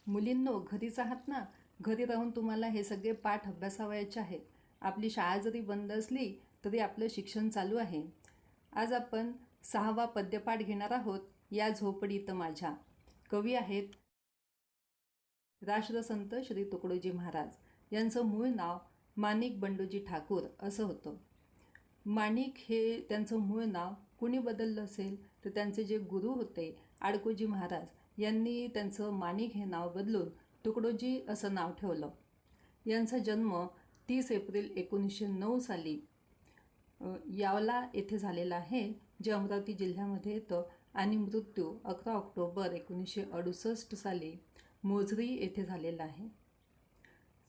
मुलींनो, घरीच आहात ना? घरी राहून तुम्हाला हे सगळे पाठ अभ्यासावयाचे आहेत. आपली शाळा जरी बंद असली तरी आपलं शिक्षण चालू आहे. आज आपण 6वा पद्यपाठ घेणार आहोत. या झोपडीत माझ्या. कवी आहेत राष्ट्रसंत श्री तुकडोजी महाराज. यांचं मूळ नाव माणिक बंडोजी ठाकूर असं होतं. माणिक हे त्यांचं मूळ नाव कुणी बदललं असेल तर त्यांचे जे गुरु होते आडकोजी महाराज यांनी त्यांचं माणिक हे नाव बदलून तुकडोजी असं नाव ठेवलं. यांचा जन्म 30 एप्रिल 1909 साली यावला येथे झालेला आहे, जे अमरावती जिल्ह्यामध्ये येतं, आणि मृत्यू 11 ऑक्टोबर 1968 साली मोझरी येथे झालेला आहे.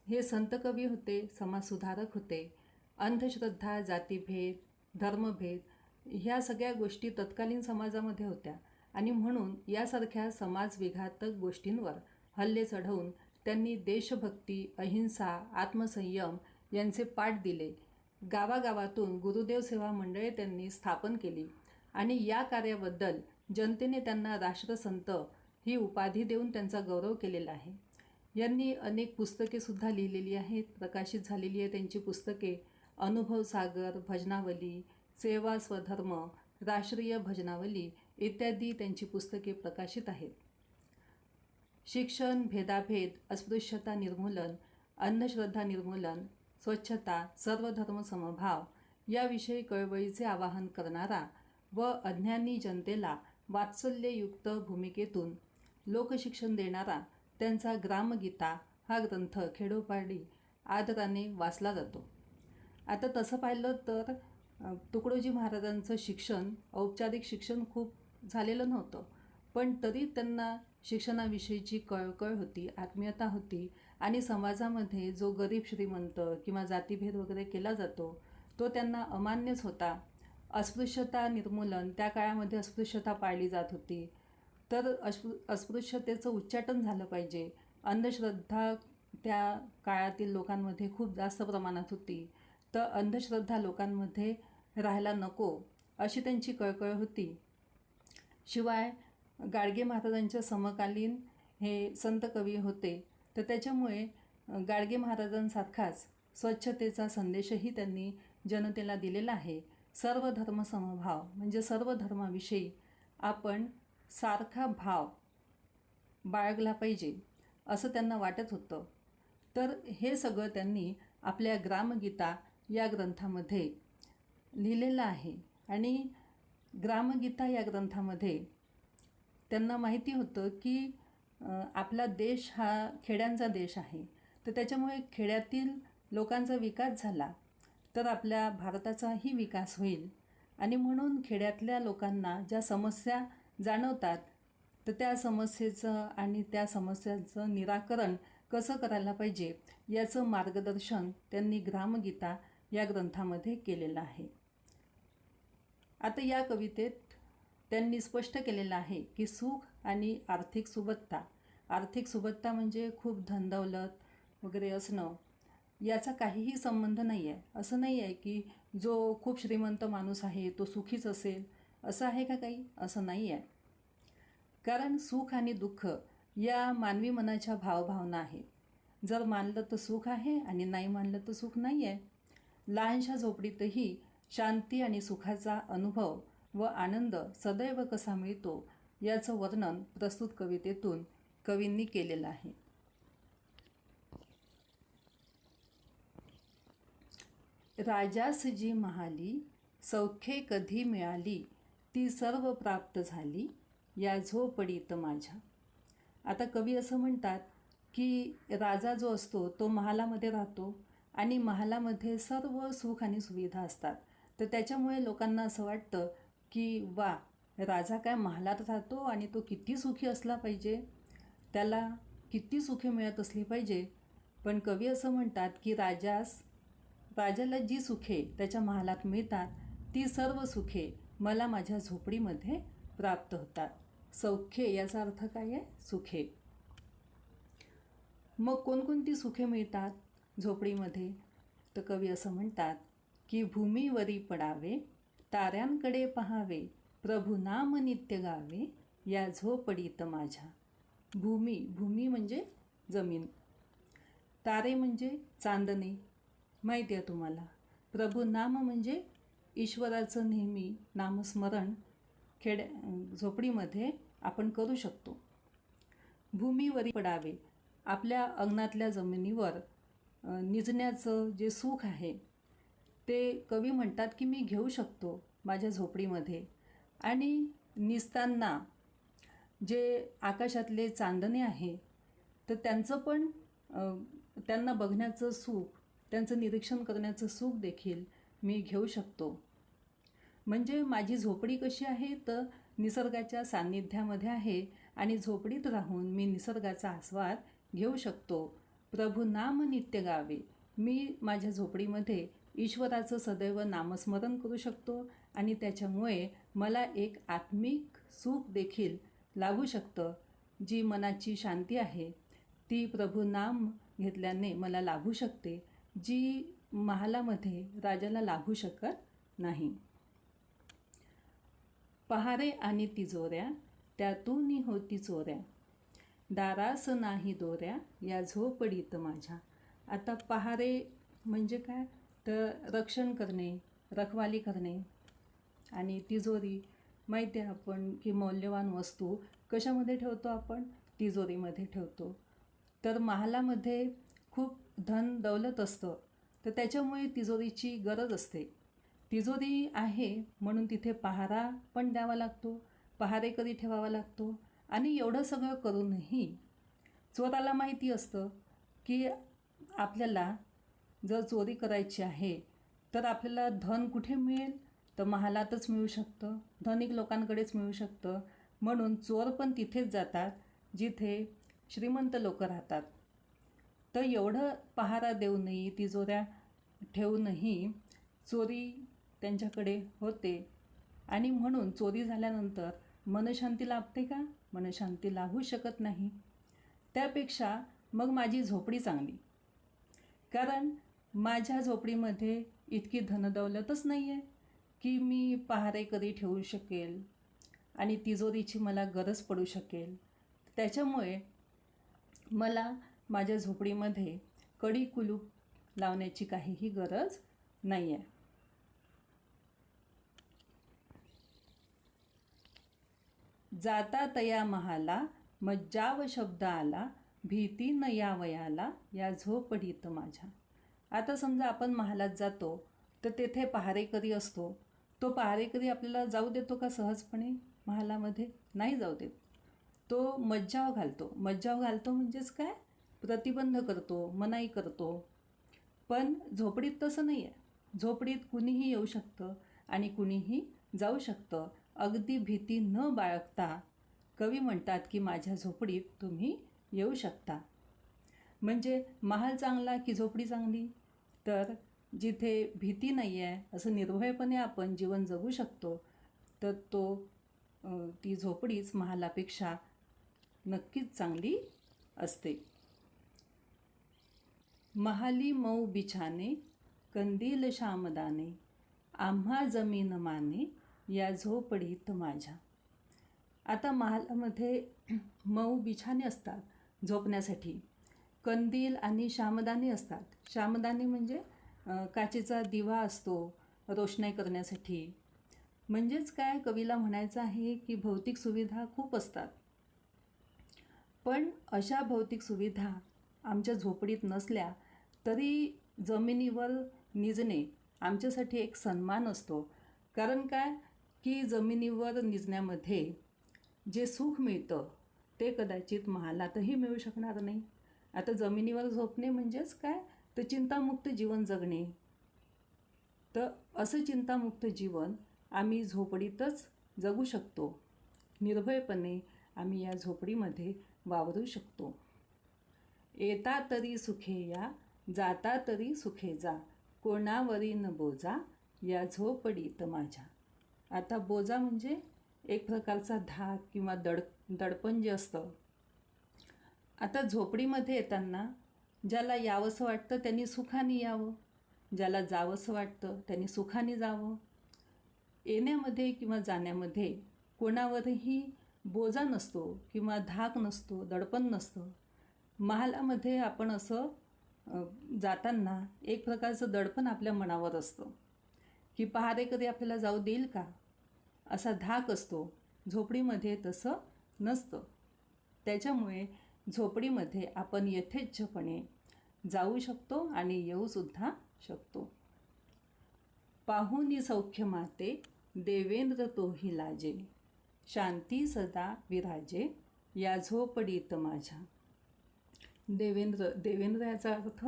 हे संत कवी होते, समाजसुधारक होते. अंधश्रद्धा, जातीभेद, धर्मभेद ह्या सगळ्या गोष्टी तत्कालीन समाजामध्ये होत्या आणि म्हणून यासारख्या समाजविघातक गोष्टींवर हल्ले चढवून त्यांनी देशभक्ती, अहिंसा, आत्मसंयम यांचे पाठ दिले. गावागावातून गुरुदेव सेवा मंडळे त्यांनी स्थापन केली आणि या कार्याबद्दल जनतेने त्यांना राष्ट्रसंत ही उपाधी देऊन त्यांचा गौरव केलेला आहे. यांनी अनेक पुस्तकेसुद्धा लिहिलेली आहेत, प्रकाशित झालेली आहे त्यांची पुस्तके. अनुभव सागर, भजनावली, सेवा स्वधर्म, राष्ट्रीय भजनावली इत्यादी त्यांची पुस्तके प्रकाशित आहेत. शिक्षण, भेदाभेद, अस्पृश्यता निर्मूलन, अंधश्रद्धा निर्मूलन, स्वच्छता, सर्वधर्म समभाव याविषयी कळवळीचे आवाहन करणारा व अज्ञानी जनतेला वात्सल्ययुक्त भूमिकेतून लोकशिक्षण देणारा त्यांचा ग्रामगीता हा ग्रंथ खेडोपाडी आदराने वाचला जातो. आता तसं पाहिलं तर तुकडोजी महाराजांचं शिक्षण, औपचारिक शिक्षण खूप झालेलं नव्हतं, पण तरी त्यांना शिक्षणाविषयीची कळकळ होती, आत्मीयता होती आणि समाजामध्ये जो गरीब श्रीमंत किंवा जातीभेद वगैरे केला जातो तो त्यांना अमान्यच होता. अस्पृश्यता निर्मूलन, त्या काळामध्ये अस्पृश्यता पाळली जात होती, तर अस्पृश्यतेचं उच्चाटन झालं पाहिजे. अंधश्रद्धा त्या काळातील लोकांमध्ये खूप जास्त प्रमाणात होती, तर अंधश्रद्धा लोकांमध्ये राहायला नको अशी त्यांची कळकळ होती. शिवाय गाडगे महाराजांच्या समकालीन हे संत कवी होते, तर त्याच्यामुळे गाडगे महाराजांसारखाच स्वच्छतेचा संदेशही त्यांनी जनतेला दिलेला आहे. सर्व धर्म समभाव म्हणजे सर्व धर्माविषयी आपण सारखा भाव बाळगला पाहिजे असं त्यांना वाटत होतं. तर हे सगळं त्यांनी आपल्या ग्रामगीता या ग्रंथामध्ये लिहिलेलं आहे आणि ग्रामगीता या ग्रंथामध्ये त्यांना माहिती होतं की आपला देश हा खेड्यांचा देश आहे, तर त्याच्यामुळे खेड्यातील लोकांचा विकास झाला तर आपल्या भारताचाही विकास होईल आणि म्हणून खेड्यातल्या लोकांना ज्या समस्या जाणवतात तर त्या समस्येचं आणि त्या समस्यांचं निराकरण कसं करायला पाहिजे याचं मार्गदर्शन त्यांनी ग्रामगीता या ग्रंथामध्ये केलेलं आहे. आता या कवितेत त्यांनी स्पष्ट केलेलं आहे की सुख आणि आर्थिक सुबत्ता म्हणजे खूप धनदौलत वगैरे असणं याचा काहीही संबंध नाही आहे. असं नाही आहे की जो खूप श्रीमंत माणूस आहे तो सुखीच असेल, असं आहे का काही? असं नाही आहे. कारण सुख आणि दुःख या मानवी मनाच्या भावभावना आहेत. जर मानलं तर सुख आहे आणि नाही मानलं तर सुख नाही आहे. लहानशा झोपडीतही शांती आणि सुखाचा अनुभव व आनंद सदैव कसा मिळतो याचं वर्णन प्रस्तुत कवितेतून कवींनी केलेलं आहे. राजास जी महाली सौख्ये कधी मिळाली, ती सर्व प्राप्त झाली या झोपडीत माझ्या. आता कवी असं म्हणतात की राजा जो असतो तो महालामध्ये राहतो आणि महालामध्ये सर्व सुख आणि सुविधा असतात, तर त्याच्यामुळे लोकांना असं वाटतं की वा, राजा काय महालात राहतो आणि तो किती सुखी असला पाहिजे, त्याला किती सुखे मिळत असली पाहिजे. पण कवी असं म्हणतात की राजाला जी सुखे त्याच्या महालात मिळतात ती सर्व सुखे मला माझ्या झोपडीमध्ये प्राप्त होतात. सौख्ये याचा अर्थ काय आहे? सुखे. मग कोणकोणती सुखे मिळतात झोपडीमध्ये? तर कवी असं म्हणतात की भूमीवरी पडावे, ताऱ्यांकडे पहावे, प्रभुनाम नित्य गावे या झोपडीत माझ्या. भूमी म्हणजे जमीन. तारे म्हणजे चांदणे, माहिती आहे तुम्हाला. प्रभू नाम म्हणजे ईश्वराचं नेहमी नामस्मरण झोपडीमध्ये आपण करू शकतो. भूमीवरी पडावे, आपल्या अंगणातल्या जमिनीवर निजण्याचं जे सुख आहे ते कवी म्हणतात की मी घेऊ शकतो माझ्या झोपडीमध्ये. आणि निजताना जे आकाशातले चांदणे आहे तर त्यांचं पण त्यांना बघण्याचं सुख, त्यांचं निरीक्षण करण्याचं सुख देखील मी घेऊ शकतो. म्हणजे माझी झोपडी कशी आहे तर निसर्गाच्या सान्निध्यामध्ये आहे आणि झोपडीत राहून मी निसर्गाचा आस्वाद घेऊ शकतो. प्रभू नाम नित्य गावे, मी माझ्या झोपडीमध्ये ईश्वराचं सदैव नामस्मरण करू शकतो आणि त्याच्यामुळे मला एक आत्मिक सुख देखील लाभू शकतं. जी मनाची शांती आहे ती प्रभू नाम घेतल्याने मला लाभू शकते, जी महालामध्ये राजाला लाभू शकत नाही. पहारे आणि तिजोऱ्या त्यातून होती चोऱ्या, दारास नाही दोऱ्या या झोपडीत माझ्या. आता पहारे म्हणजे काय तर रक्षण करणे, रखवाली करणे. आणि तिजोरी माहिती आहे आपण की मौल्यवान वस्तू कशामध्ये ठेवतो आपण, तिजोरीमध्ये ठेवतो. तर महालामध्ये खूप धन दौलत असतं तर त्याच्यामुळे तिजोरीची गरज असते. तिजोरी आहे म्हणून तिथे पहारा पण द्यावा लागतो, पहारेकरी ठेवावा लागतो. आणि एवढं सगळं करूनही चोराला माहिती असतं की आपल्याला जर चोरी करायची आहे तर आपल्याला धन कुठे मिळेल तर महालातच मिळू शकतं, धनिक लोकांकडेच मिळू शकतं. म्हणून चोर पण तिथेच जातात जिथे श्रीमंत लोक राहतात. तर एवढं पहारा देऊनही, तिजोऱ्या ठेवूनही चोरी त्यांच्याकडे होते. आणि म्हणून चोरी झाल्यानंतर मनशांती लाभते का? मनशांती लाभू शकत नाही. त्यापेक्षा मग माझी झोपडी चांगली, कारण माझ्या झोपडीमध्ये इतकी धनदौलतच नाही आहे की मी पहारेकरी ठेवू शकेल आणि तिजोरीची मला गरज पडू शकेल. त्याच्यामुळे मला माझ्या झोपडीमध्ये कडी कुलूप लावण्याची काहीही गरज नाही आहे. जाता तया महाला मज्जाव शब्द आला, भीती न यावयाला या झोपडीत माझ्या. आता समजा आपण महालात जातो तर तेथे पहारेकरी असतो. तो पहारेकरी आपल्याला जाऊ देतो का सहजपणे महालामध्ये? नाही जाऊ देत. तो मज्जाव घालतो. मज्जाव घालतो म्हणजेच काय, प्रतिबंध करतो, मनाई करतो. पण झोपडीत तसं नाही आहे. झोपडीत कुणीही येऊ शकतं आणि कुणीही जाऊ शकतं, अगदी भीती न बाळगता. कवी म्हणतात की माझ्या झोपडीत तुम्ही येऊ शकता. म्हणजे महाल चांगला की झोपडी चांगली? तर जिथे भीती नाही आहे, असं निर्भयपणे आपण जीवन जगू शकतो, तर ती झोपडीच महालापेक्षा नक्कीच चांगली असते. महाली मऊ बिछाने कंदील शामदाने, आम्हा जमीन माने या झोपडीत माझ्या. आता महालामध्ये मऊ बिछाने असतात झोपण्यासाठी, कंदील आणि शामदाने असतात. शामदाने म्हणजे काचेचा दिवा असतो रोषणाई करण्यासाठी. म्हणजेच काय, कवीला म्हणायचं आहे की भौतिक सुविधा खूप असतात, पण अशा भौतिक सुविधा आमच्या झोपडीत नसल्या तरी जमिनीवर निजणे आमच्यासाठी एक सन्मान असतो. कारण काय की जमिनीवर निजण्यामध्ये जे सुख मिळतं ते कदाचित महालातही मिळू शकणार नाही. आता जमिनीवर झोपणे म्हणजेच काय तर चिंतामुक्त जीवन जगणे. तर असं चिंतामुक्त जीवन आम्ही झोपडीतच जगू शकतो. निर्भयपणे आम्ही या झोपडीमध्ये वावरू शकतो. येता तरी सुखे या, जाता तरी सुखे जा, कोणावरी न बोजा या झोपडीत माझ्या. आता बोजा म्हणजे एक प्रकारचा धाक किंवा दडपण जे असतं. आता झोपडीमध्ये येताना ज्याला यावंसं वाटतं त्यांनी सुखाने यावं, ज्याला जावंसं वाटतं त्यांनी सुखाने जावं. येण्यामध्ये किंवा जाण्यामध्ये कोणावरही बोजा नसतो किंवा धाक नसतो, दडपण नसतं. महालामध्ये आपण असं जाताना एक प्रकारचं दडपण आपल्या मनावर असतं की पहारेकरी आपल्याला जाऊ देईल का, असा धाक असतो. झोपडीमध्ये तसं नसतं. त्याच्यामुळे झोपडीमध्ये आपण यथेच्छपणे जाऊ शकतो आणि येऊसुद्धा शकतो. पाहुनी सौख्य माते देवेंद्र तोही लाजे, शांती सदा विराजे या झोपडीत माझ्या. देवेंद्र याचा अर्थ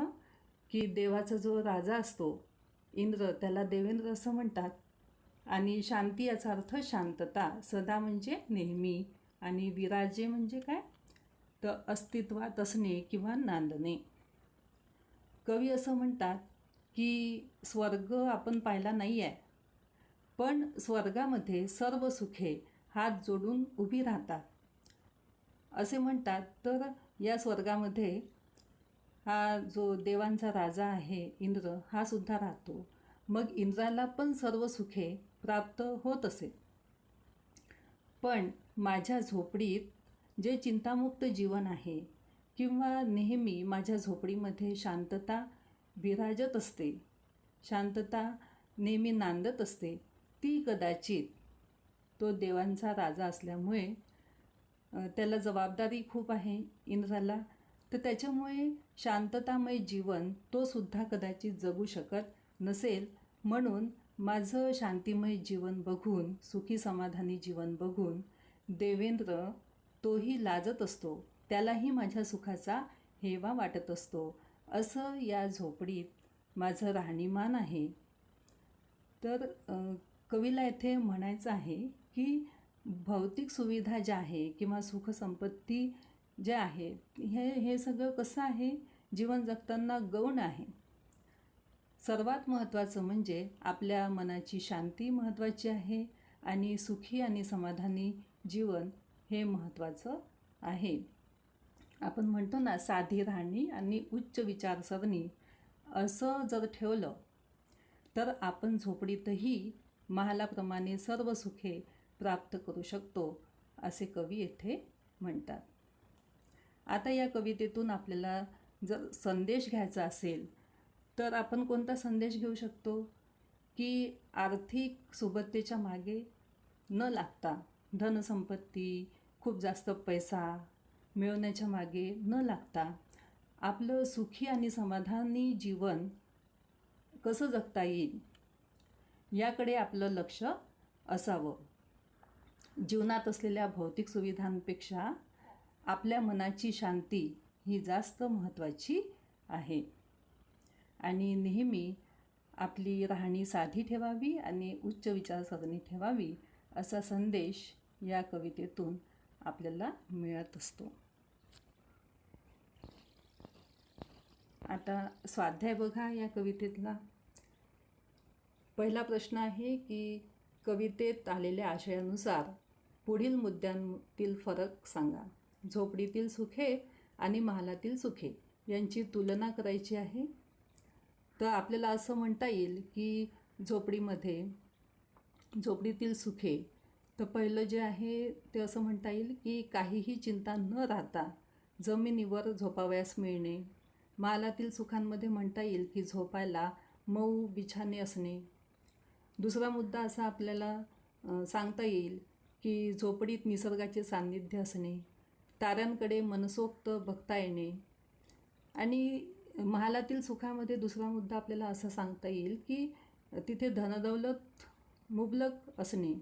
की देवाचा जो राजा असतो इंद्र, त्याला देवेंद्र असं म्हणतात. आणि शांती याचा अर्थ शांतता, सदा म्हणजे नेहमी, आणि विराजे म्हणजे काय तर अस्तित्वात असणे किंवा नांदणे. कवी असं म्हणतात की स्वर्ग आपण पाहिला नाही आहे, पण स्वर्गामध्ये सर्व सुखे हात जोडून उभी राहतात असे म्हणतात. तर या स्वर्गामध्ये हा जो देवांचा राजा आहे इंद्र, हा सुद्धा राहतो. मग इंद्राला पण सर्व सुखे प्राप्त होत असे. पण माझ्या झोपडीत जे चिंतामुक्त जीवन आहे किंवा नेहमी माझ्या झोपडीमध्ये शांतता विराजत असते, शांतता नेहमी नांदत असते, ती कदाचित तो देवांचा राजा असल्यामुळे त्याला जबाबदारी खूप आहे इंद्राला, तर त्याच्यामुळे शांततामय जीवन तो सुद्धा कदाचित जगू शकत नसेल. म्हणून माझं शांतिमय जीवन बघून, सुखी समाधानी जीवन बघून देवेंद्र तोही लाजत असतो, त्यालाही माझ्या सुखाचा हेवा वाटत असतो. असं या झोपडीत माझं राहणीमान आहे. तर कवीला येथे म्हणायचं आहे की भौतिक सुविधा ज्या आहे किंवा सुखसंपत्ती ज्या आहेत, हे सगळं कसं आहे, जीवन जगताना गौण आहे. सर्वात महत्त्वाचं म्हणजे आपल्या मनाची शांती महत्त्वाची आहे आणि सुखी आणि समाधानी जीवन हे महत्त्वाचं आहे. आपण म्हणतो ना, साधी राहणी आणि उच्च विचारसरणी असं जर ठेवलं तर आपण झोपडीतही महालाप्रमाणे सर्व सुखे प्राप्त करू शकतो, असे कवी येथे म्हणतात. आता या कवितेतून आपल्याला जर संदेश घ्यायचा असेल तर आपण कोणता संदेश घेऊ शकतो की आर्थिक सुबत्तेच्या मागे न लागता, धनसंपत्ती, खूप जास्त पैसा मिळवण्याच्या मागे न लागता आपलं सुखी आणि समाधानी जीवन कसं जगता येईल याकडे आपलं लक्ष असावं. जीवनात असलेल्या भौतिक सुविधांपेक्षा आपल्या मनाची शांती ही जास्त महत्त्वाची आहे. आणि नेहमी आपली राहणी साधी ठेवावी आणि उच्च विचारसरणी ठेवावी, असा संदेश या कवितेतून आपल्याला मिळत असतो. आता स्वाध्याय बघा या कवितेतला. पहिला प्रश्न आहे की कवितेत आलेल्या आशयानुसार पुढील मुद्द्यांतील फरक सांगा. झोपडीतील सुखे आणि महालातील सुखे यांची तुलना करायची आहे. तर आपल्याला असं म्हणता येईल की झोपडीतील सुखे, तर पहिलं जे आहे ते असं म्हणता येईल की काहीही चिंता न राहता जमिनीवर झोपावयास मिळणे. महालातील सुखांमध्ये म्हणता येईल की झोपायला मऊ बिछाने असणे. दुसरा मुद्दा असा आपल्याला सांगता येईल की झोपडीत निसर्गाचे सान्निध्य असणे, ताऱ्यांकडे मनसोक्त बघता येणे. आणि महालातील सुखामध्ये दुसरा मुद्दा आपल्याला असं सांगता येईल की तिथे धनदौलत मुबलक असणे.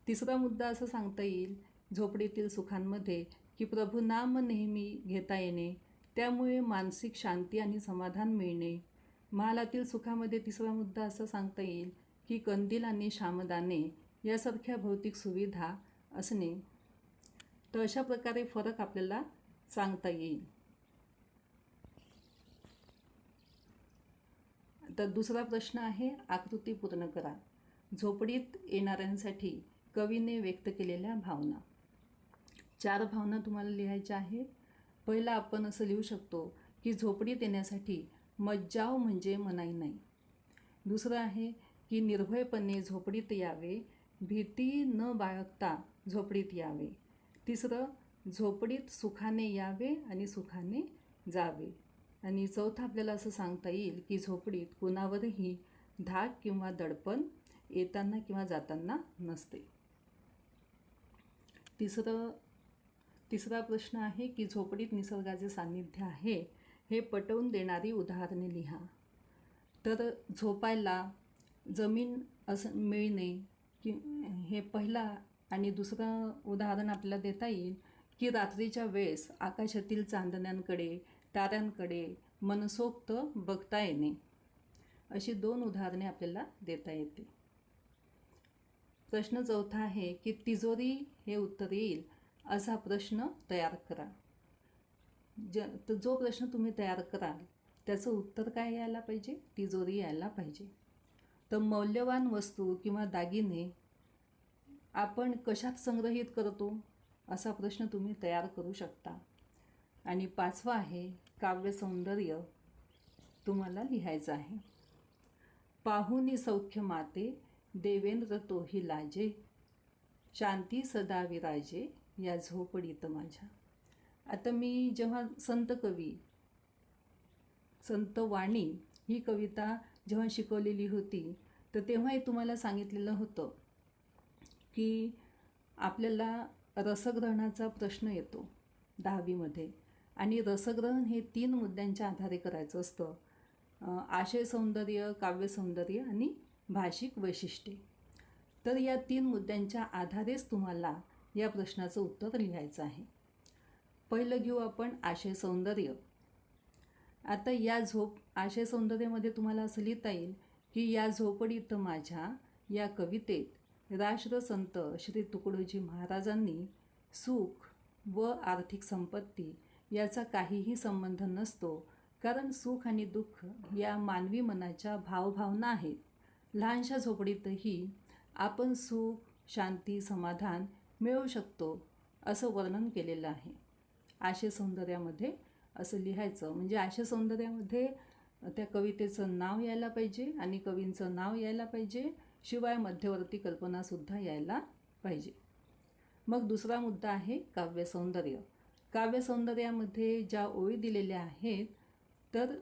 तिसरा मुद्दा असं सांगता येईल झोपडीतील सुखांमध्ये की प्रभुनाम नेहमी घेता येणे, त्यामुळे मानसिक शांती आणि समाधान मिळणे. महालातील सुखामध्ये तिसरा मुद्दा असं सांगता येईल की कंदील आणि शामदाने यासारख्या भौतिक सुविधा असणे. तर अशा प्रकारे फरक आपल्याला सांगता येईल. तर दुसरा प्रश्न आहे, आकृती पूर्ण करा. झोपडीत येणाऱ्यांसाठी कवीने व्यक्त केलेल्या भावना. 4 भावना तुम्हाला लिहायच्या आहेत. पहिला आपण असं लिहू शकतो की झोपडीत येण्यासाठी मज्जाव म्हणजे मनाई नाही. दुसरं आहे की निर्भयपणे झोपडीत यावे, भीती न बाळगता झोपडीत यावे. तिसरं, झोपडीत सुखाने यावे आणि सुखाने जावे. आणि चौथं आपल्याला असं सांगता येईल की झोपडीत कोणावरही धाक किंवा दडपण येताना किंवा जाताना नसते. तिसरा प्रश्न आहे की झोपडीत निसर्गाचे सान्निध्य आहे हे पटवून देणारी उदाहरणे लिहा. तर झोपायला जमीन असं मिळणे की हे पहिला. आणि दुसरं उदाहरण आपल्याला देता येईल की रात्रीच्या वेळेस आकाशातील चांदण्यांकडे ताऱ्यांकडे मनसोक्त बघता येणे. अशी 2 उदाहरणे आपल्याला देता येते. प्रश्न चौथा आहे की तिजोरी हे उत्तर येईल असा प्रश्न तयार करा. तर जो प्रश्न तुम्ही तयार कराल त्याचं उत्तर काय यायला पाहिजे? तिजोरी यायला पाहिजे. तर मौल्यवान वस्तू किंवा दागिने आपण कशात संग्रहित करतो असा प्रश्न तुम्ही तयार करू शकता. आणि 5वा आहे काव्य सौंदर्य तुम्हाला लिहायचं आहे. पाहुनी सौख्य माते देवेंद्र तोही लाजे, शांती सदा विराजे या झोपडीत माझ्या. आता मी जेव्हा संत वाणी ही कविता जेव्हा शिकवलेली होती तर तेव्हाही तुम्हाला सांगितलेलं होतं की आपल्याला रसग्रहणाचा प्रश्न येतो 10वीमध्ये. आणि रसग्रहण हे 3 मुद्द्यांच्या आधारे करायचं असतं. आशय सौंदर्य, काव्य सौंदर्य आणि भाषिक वैशिष्ट्ये. तर या 3 मुद्द्यांच्या आधारेच तुम्हाला या प्रश्नाचं उत्तर लिहायचं आहे. पहिलं घेऊ आपण आशय सौंदर्य. आता आशय सौंदर्यामध्ये तुम्हाला असं लिहिता येईल की या झोपडीत माझ्या या कवितेत राष्ट्रसंत श्री तुकडोजी महाराजांनी सुख व आर्थिक संपत्ती याचा काहीही संबंध नसतो, कारण सुख आणि दुःख या मानवी मनाच्या भावभावना आहेत. लहानशा झोपडीतही आपण सुख, शांती, समाधान मिळवू शकतो असं वर्णन केलेलं आहे. आशय सौंदर्यामध्ये असं लिहायचं. म्हणजे आशय सौंदर्यामध्ये त्या कवितेचं नाव यायला पाहिजे आणि कवींचं नाव यायला पाहिजे, शिवाय मध्यवर्ती कल्पनासुद्धा यायला पाहिजे. मग दुसरा मुद्दा आहे काव्य सौंदर्य. काव्य सौंदर्यामध्ये ज्या ओळी दिलेल्या आहेत तर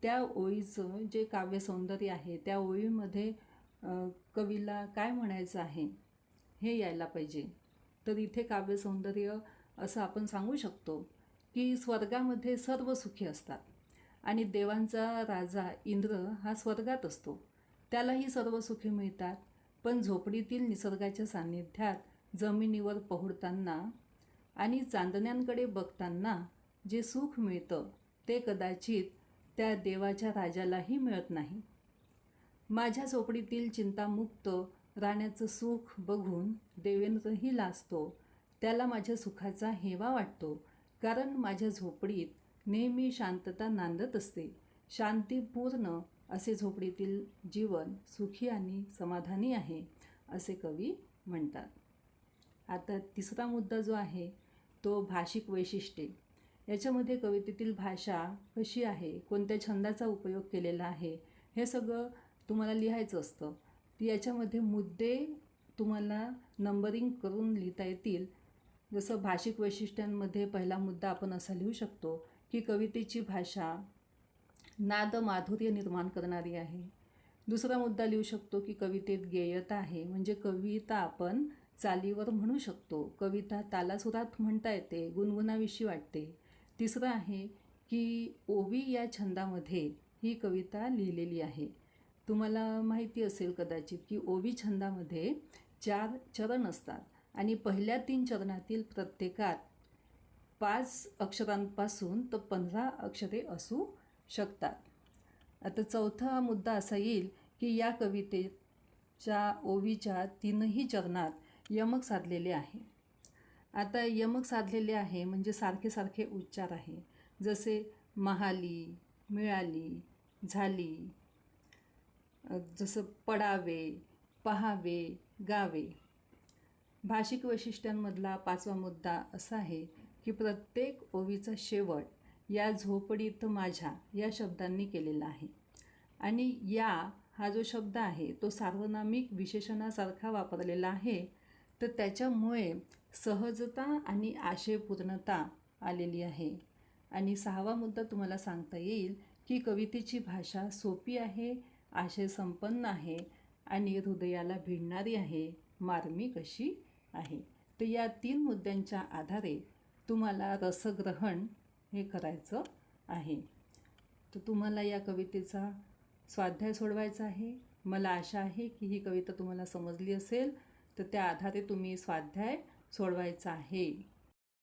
त्या ओळीचं जे काव्य सौंदर्य आहे त्या ओळीमध्ये कवीला काय म्हणायचं आहे हे यायला पाहिजे. तर इथे काव्य सौंदर्य असं आपण सांगू शकतो की स्वर्गामध्ये सर्व सुखी असतात आणि देवांचा राजा इंद्र हा स्वर्गात असतो, त्यालाही सर्व सुखे मिळतात. पण झोपडीतील निसर्गाच्या सान्निध्यात जमिनीवर पोहडताना आणि चांदण्यांकडे बघताना जे सुख मिळतं ते कदाचित त्या देवाच्या राजालाही मिळत नाही. माझ्या झोपडीतील चिंतामुक्त राहण्याचं सुख बघून देवेंद्रही लाजतो. त्याला माझ्या सुखाचा हेवा वाटतो, कारण माझ्या झोपडीत नेहमी शांतता नांदत असते. शांतीपूर्ण असे झोपडीतील जीवन सुखी आणि समाधानी आहे असे कवी म्हणतात. आता तिसरा मुद्दा जो आहे तो भाषिक वैशिष्ट्ये. याच्यामध्ये कवितेतील भाषा कशी आहे, कोणत्या छंदाचा उपयोग केलेला आहे हे सगळं तुम्हाला लिहायचं असतं. याच्यामध्ये मुद्दे तुम्हाला नंबरिंग करून लिहिता येतील. जसं भाषिक वैशिष्ट्यांमध्ये पहिला मुद्दा आपण असा लिहू शकतो की कवितेची भाषा नाद माधुर्य निर्माण करणारी आहे. दुसरा मुद्दा लिहू शकतो की कवितेत गेयता आहे, म्हणजे कविता आपण चालीवर म्हणू शकतो, कविता तालासुरात म्हणता येते, गुणगुणाविषयी वाटते. तिसरं आहे की ओवी या छंदामध्ये ही कविता लिहिलेली आहे. तुम्हाला माहिती असेल कदाचित की ओवी छंदामध्ये 4 चरण असतात आणि पहिल्या 3 चरणातील प्रत्येकात 5 अक्षरांपासून तर 15 अक्षरे असू शकतात. आता चौथा मुद्दा असा येईल की या कवितेच्या ओवीच्या 3ही चरणात यमक साधलेले आहे. आता यमक साधलेले आहे म्हणजे सारखे सारखे उच्चार आहे, जसे महाली, मिळाली, झाली, जसं पडावे, पहावे, गावे. भाषिक वैशिष्ट्यांमधला 5वा मुद्दा असा आहे की प्रत्येक ओवीचा शेवट या झोपडीत माझ्या या शब्दांनी केलेला आहे. आणि या हा जो शब्द आहे तो सार्वनामिक विशेषणासारखा वापरलेला आहे. तर त्याच्यामुळे सहजता आणि आशयपूर्णता आलेली आहे. आणि 6वा मुद्दा तुम्हाला सांगता येईल की कवितेची भाषा सोपी आहे, आशयसंपन्न आहे आणि हृदयाला भिडणारी आहे, मार्मिक अशी आहे. तर या 3 मुद्द्यांच्या आधारे तुम्हाला रसग्रहण हे करायचं आहे. तर तुम्हाला या कवितेचा स्वाध्याय सोडवायचा आहे. मला आशा आहे की ही कविता तुम्हाला समजली असेल. तर त्या आधारे तुम्ही स्वाध्याय सोडवायचा आहे.